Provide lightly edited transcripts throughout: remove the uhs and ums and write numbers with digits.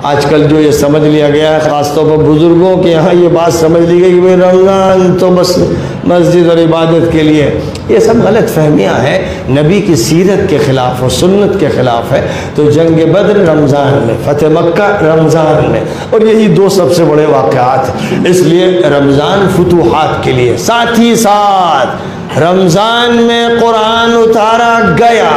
آج کل جو یہ سمجھ لیا گیا ہے خاص طور پر بزرگوں کے یہاں یہ بات سمجھ لی گئی کہ بھئی رمضان تو بس مسجد اور عبادت کے لیے، یہ سب غلط فہمیاں ہیں، نبی کی سیرت کے خلاف اور سنت کے خلاف ہے۔ تو جنگ بدر رمضان میں، فتح مکہ رمضان میں، اور یہی دو سب سے بڑے واقعات ہیں، اس لیے رمضان فتوحات کے لیے۔ ساتھ ہی ساتھ رمضان میں قرآن اتارا گیا،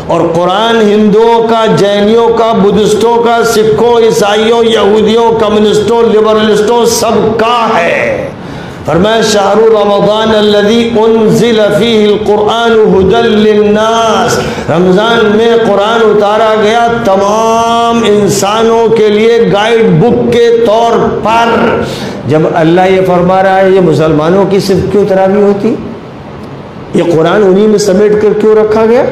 اور قرآن ہندوؤں کا، جینیوں کا، بدھسٹوں کا، سکھوں، عیسائیوں، یہودیوں، کمیونسٹوں، لبرلسٹوں سب کا ہے۔ فرمایا شہر رمضان الذی انزل فیہ القرآن ھدی للناس، رمضان میں قرآن اتارا گیا تمام انسانوں کے لیے گائیڈ بک کے طور پر۔ جب اللہ یہ فرما رہا ہے یہ مسلمانوں کی صرف کیوں تراویح ہوتی؟ یہ قرآن انہی میں سمیٹ کر کیوں رکھا گیا؟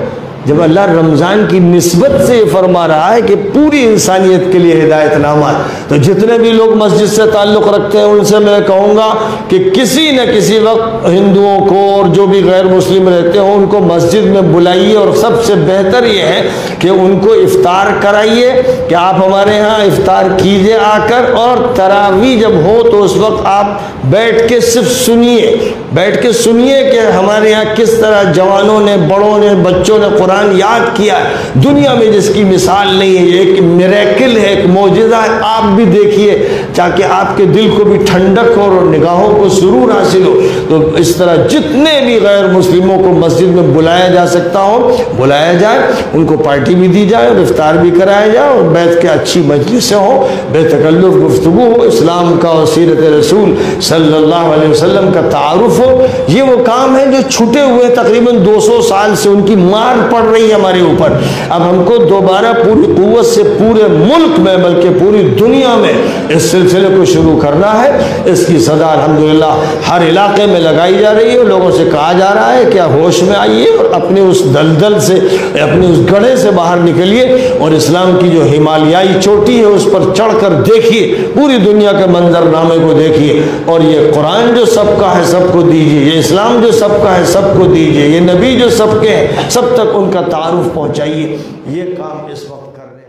جب اللہ رمضان کی نسبت سے یہ فرما رہا ہے کہ پوری انسانیت کے لیے ہدایت نامہ، تو جتنے بھی لوگ مسجد سے تعلق رکھتے ہیں ان سے میں کہوں گا کہ کسی نہ کسی وقت ہندوؤں کو اور جو بھی غیر مسلم رہتے ہوں ان کو مسجد میں بلائیے، اور سب سے بہتر یہ ہے کہ ان کو افطار کرائیے کہ آپ ہمارے ہاں افطار کیجئے آ کر، اور تراویح جب ہو تو اس وقت آپ بیٹھ کے صرف سنیے، بیٹھ کے سنیے کہ ہمارے یہاں کس طرح جوانوں نے، بڑوں نے، بچوں نے قرآن یاد کیا ہے۔ دنیا میں جس کی مثال نہیں ہے، یہ ایک میریکل ہے، ایک معجزہ ہے، آپ بھی دیکھیے تاکہ آپ کے دل کو بھی ٹھنڈک اور نگاہوں کو سرور حاصل ہو۔ تو اس طرح جتنے بھی غیر مسلموں کو مسجد میں بلایا جا سکتا ہو بلایا جائے، ان کو پارٹی بھی دی جائے اور افطار بھی کرایا جائے، اور بیٹھ کے اچھی مجلسیں ہوں، بے تکلف گفتگو ہو، اسلام کا اور سیرت رسول صلی اللہ علیہ وسلم کا تعارف ہو۔ یہ وہ کام ہے جو چھٹے ہوئے تقریباً 200 سال سے، ان کی مار پڑ رہی ہے ہمارے اوپر۔ اب ہم کو دوبارہ پوری قوت سے پورے ملک میں بلکہ پوری دنیا میں اس سلسلے کو شروع کرنا ہے۔ اس کی صدا الحمدللہ ہر علاقے میں لگائی جا رہی ہے، اور لوگوں سے کہا جا رہا ہے کہ آپ ہوش میں آئیے اور اپنے اس دلدل سے، اپنے اس گڑھے سے باہر نکلیے، اور اسلام کی جو ہمالیائی چوٹی ہے اس پر چڑھ کر دیکھیے، پوری دنیا کے منظر نامے کو دیکھیے، اور یہ قرآن جو سب کا ہے سب کو دیجیے، یہ اسلام جو سب کا ہے سب کو دیجیے، یہ نبی جو سب کے ہیں سب تک ان کا تعارف پہنچائیے۔ یہ کام اس وقت کر رہے ہیں۔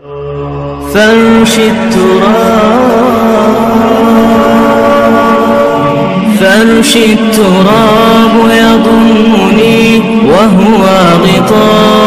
فامشي التراب يضمني وهو غطاء